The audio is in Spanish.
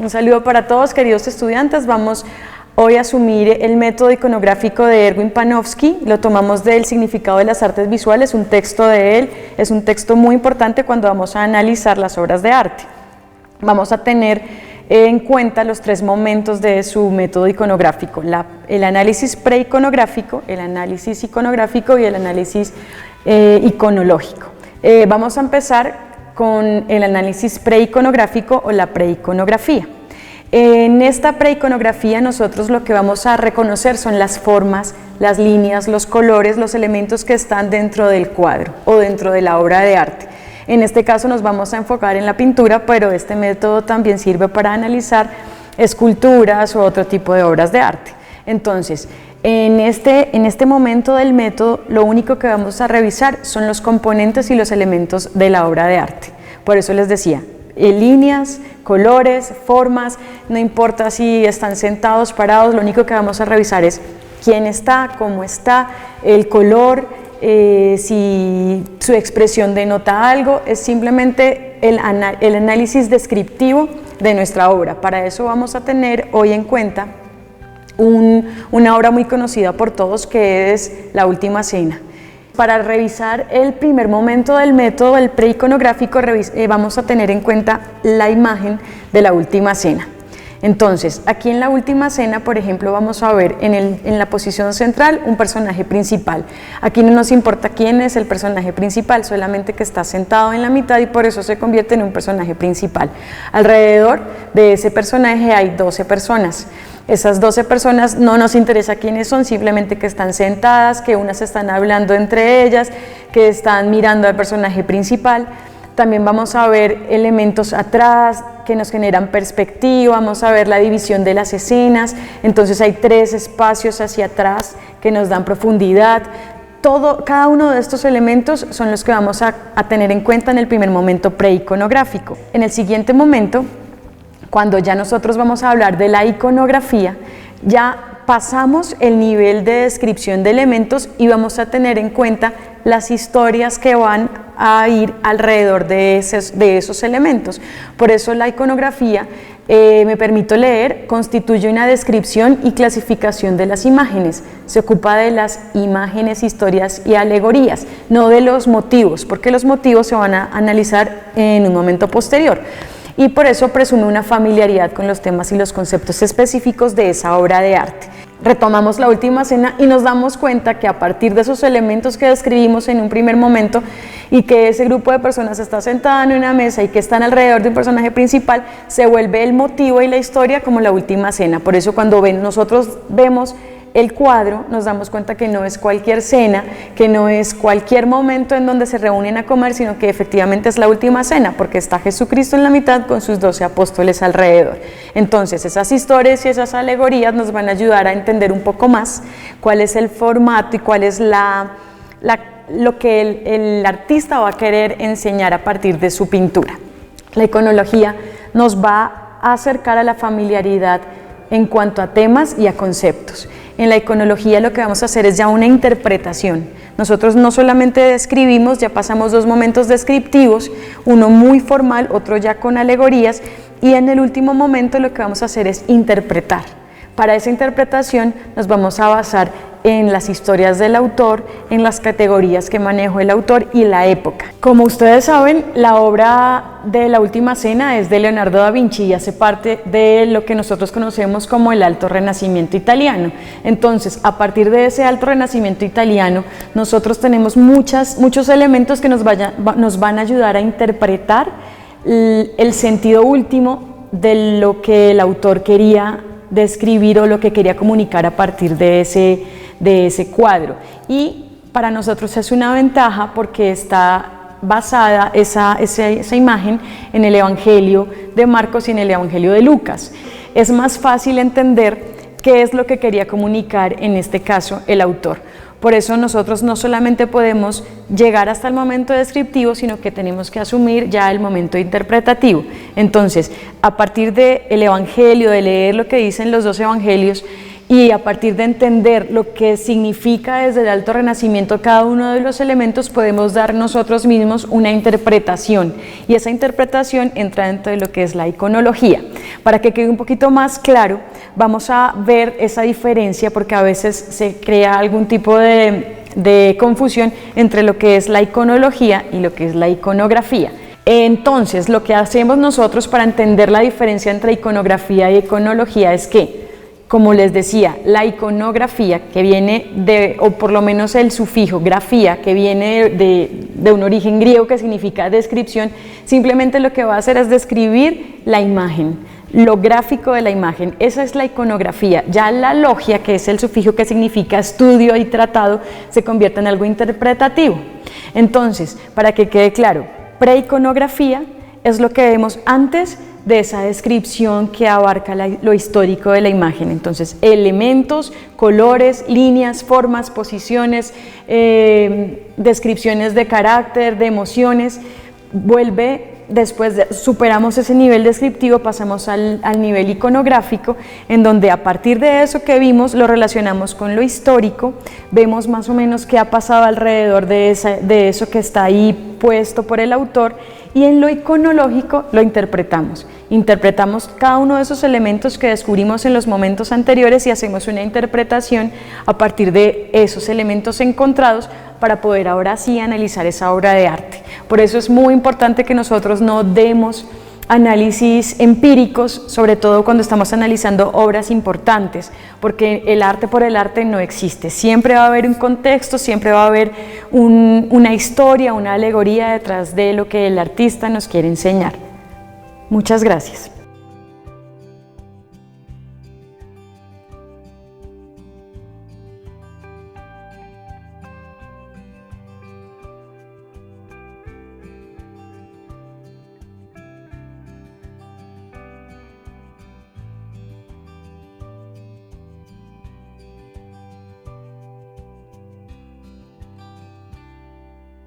Un saludo para todos, queridos estudiantes. Vamos hoy a asumir el método iconográfico de Erwin Panofsky. Lo tomamos del Significado de las Artes Visuales, un texto de él. Es un texto muy importante cuando vamos a analizar las obras de arte. Vamos a tener en cuenta los tres momentos de su método iconográfico: el análisis preiconográfico, el análisis iconográfico y el análisis iconológico. Vamos a empezar con el análisis preiconográfico o la preiconografía. En esta preiconografía nosotros lo que vamos a reconocer son las formas, las líneas, los colores, los elementos que están dentro del cuadro o dentro de la obra de arte. En este caso nos vamos a enfocar en la pintura, pero este método también sirve para analizar esculturas u otro tipo de obras de arte. Entonces, en este momento del método, lo único que vamos a revisar son los componentes y los elementos de la obra de arte. Por eso les decía, líneas, colores, formas, no importa si están sentados, parados, lo único que vamos a revisar es quién está, cómo está, el color, si su expresión denota algo. Es simplemente el análisis descriptivo de nuestra obra. Para eso vamos a tener hoy en cuenta una obra muy conocida por todos, que es La Última Cena. Para revisar el primer momento del método, el preiconográfico, vamos a tener en cuenta la imagen de la Última Cena. Entonces, aquí en La Última Cena, por ejemplo, vamos a ver en la posición central un personaje principal. Aquí no nos importa quién es el personaje principal, solamente que está sentado en la mitad y por eso se convierte en un personaje principal. Alrededor de ese personaje hay 12 personas. Esas 12 personas no nos interesa quiénes son, simplemente que están sentadas, que unas están hablando entre ellas, que están mirando al personaje principal. También vamos a ver elementos atrás que nos generan perspectiva, vamos a ver la división de las escenas. Entonces hay 3 espacios hacia atrás que nos dan profundidad. Cada uno de estos elementos son los que vamos a tener en cuenta en el primer momento preiconográfico. En el siguiente momento, cuando ya nosotros vamos a hablar de la iconografía, ya pasamos el nivel de descripción de elementos y vamos a tener en cuenta las historias que van a ir alrededor de esos elementos. Por eso la iconografía, me permito leer, constituye una descripción y clasificación de las imágenes. Se ocupa de las imágenes, historias y alegorías, no de los motivos, porque los motivos se van a analizar en un momento posterior. Y por eso presume una familiaridad con los temas y los conceptos específicos de esa obra de arte. Retomamos La Última Cena y nos damos cuenta que a partir de esos elementos que describimos en un primer momento y que ese grupo de personas está sentada en una mesa y que están alrededor de un personaje principal, se vuelve el motivo y la historia como La Última Cena. Por eso cuando nosotros vemos el cuadro, nos damos cuenta que no es cualquier cena, que no es cualquier momento en donde se reúnen a comer, sino que efectivamente es la última cena, porque está Jesucristo en la mitad con sus 12 apóstoles alrededor. Entonces, esas historias y esas alegorías nos van a ayudar a entender un poco más cuál es el formato y cuál es lo que el artista va a querer enseñar a partir de su pintura. La iconología nos va a acercar a la familiaridad en cuanto a temas y a conceptos. En la iconología lo que vamos a hacer es ya una interpretación. Nosotros no solamente describimos, ya pasamos 2 momentos descriptivos, uno muy formal, otro ya con alegorías, y en el último momento lo que vamos a hacer es interpretar. Para esa interpretación nos vamos a basar en las historias del autor, en las categorías que manejó el autor y la época. Como ustedes saben, la obra de La Última Cena es de Leonardo da Vinci y hace parte de lo que nosotros conocemos como el Alto Renacimiento italiano. Entonces, a partir de ese Alto Renacimiento italiano, nosotros tenemos muchos elementos que nos van a ayudar a interpretar el sentido último de lo que el autor quería describir o lo que quería comunicar a partir de ese cuadro. Y para nosotros es una ventaja porque está basada esa imagen en el Evangelio de Marcos y en el Evangelio de Lucas. Es más fácil entender qué es lo que quería comunicar en este caso el autor. Por eso nosotros no solamente podemos llegar hasta el momento descriptivo, sino que tenemos que asumir ya el momento interpretativo. Entonces, a partir del Evangelio, de leer lo que dicen los 2 evangelios Y a partir de entender lo que significa desde el Alto Renacimiento cada uno de los elementos, podemos dar nosotros mismos una interpretación, y esa interpretación entra dentro de lo que es la iconología. Para que quede un poquito más claro, vamos a ver esa diferencia, porque a veces se crea algún tipo de confusión entre lo que es la iconología y lo que es la iconografía. Entonces, lo que hacemos nosotros para entender la diferencia entre iconografía y iconología es que, como les decía, la iconografía, que viene de, o por lo menos el sufijo grafía, que viene de un origen griego que significa descripción, simplemente lo que va a hacer es describir la imagen, lo gráfico de la imagen. Esa es la iconografía. Ya la logia, que es el sufijo que significa estudio y tratado, se convierte en algo interpretativo. Entonces, para que quede claro, preiconografía es lo que vemos antes de esa descripción que abarca lo histórico de la imagen. Entonces, elementos, colores, líneas, formas, posiciones, descripciones de carácter, de emociones. Después superamos ese nivel descriptivo, pasamos al nivel iconográfico, en donde a partir de eso que vimos lo relacionamos con lo histórico, vemos más o menos qué ha pasado alrededor de eso que está ahí puesto por el autor, y en lo iconológico lo interpretamos cada uno de esos elementos que descubrimos en los momentos anteriores y hacemos una interpretación a partir de esos elementos encontrados para poder ahora sí analizar esa obra de arte. Por eso es muy importante que nosotros no demos análisis empíricos, sobre todo cuando estamos analizando obras importantes, porque el arte por el arte no existe. Siempre va a haber un contexto, siempre va a haber una historia, una alegoría detrás de lo que el artista nos quiere enseñar. Muchas gracias.